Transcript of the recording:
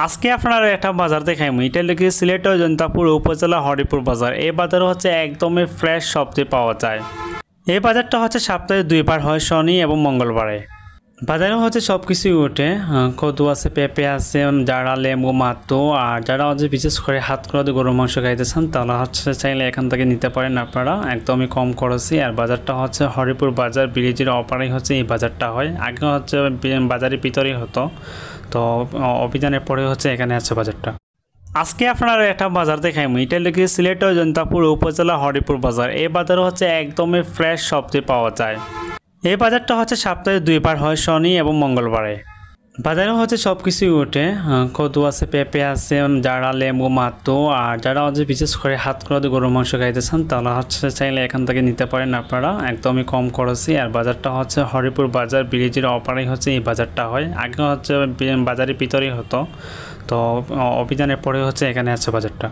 আজকে আপনারা একটা বাজার দেখাইমু। এটা লিখে সিলেট জৈন্তাপুর উপজেলা হরিপুর বাজার। এই বাজারে হচ্ছে একদমই ফ্রেশ সবজি পাওয়া যায়। এই বাজারটা হচ্ছে সপ্তাহে 2 বার হয়, শনি এবং মঙ্গলবারে। বাজারে হচ্ছে সব কিছুই ওঠে, কদু আছে, পেঁপে আছে, যারা লেবু মাত্র। আর যারা হচ্ছে বিশেষ করে হাত করা দিয়ে গরুর মাংস খাইতেছেন তারা হচ্ছে চাইলে এখান থেকে নিতে পারেন আপনারা, একদমই কম খরচই। আর বাজারটা হচ্ছে হরিপুর বাজার, ব্রিজের অপারেই হচ্ছে এই বাজারটা হয়। আগে হচ্ছে বাজারের ভিতরেই হতো, তো অভিযানের পরে হচ্ছে এখানে আছে বাজারটা। আজকে আপনারা একটা বাজার দেখাইমু। এটা লিখে সিলেট জৈন্তাপুর উপজেলা হরিপুর বাজার। এই বাজারে হচ্ছে একদমই ফ্রেশ সবজি পাওয়া যায়। এই বাজারটা হচ্ছে সপ্তাহে 2 বার হয়, শনি এবং মঙ্গলবারে। বাজারে হচ্ছে সব কিছুই ওঠে, কদু আছে, পেঁপে আছে, যারা লেবু মাত্র। আর যারা হচ্ছে বিশেষ করে হাত করা দিয়ে গরুর মাংস খাইতেছেন তারা হচ্ছে চাইলে এখান থেকে নিতে পারেন আপনারা, একদমই কম খরচই। আর বাজারটা হচ্ছে হরিপুর বাজার, ব্রিজের অপারেই হচ্ছে এই বাজারটা হয়। আগে হচ্ছে বাজারের ভিতরেই হতো, তো অভিযানের পরে হচ্ছে এখানে আছে বাজারটা।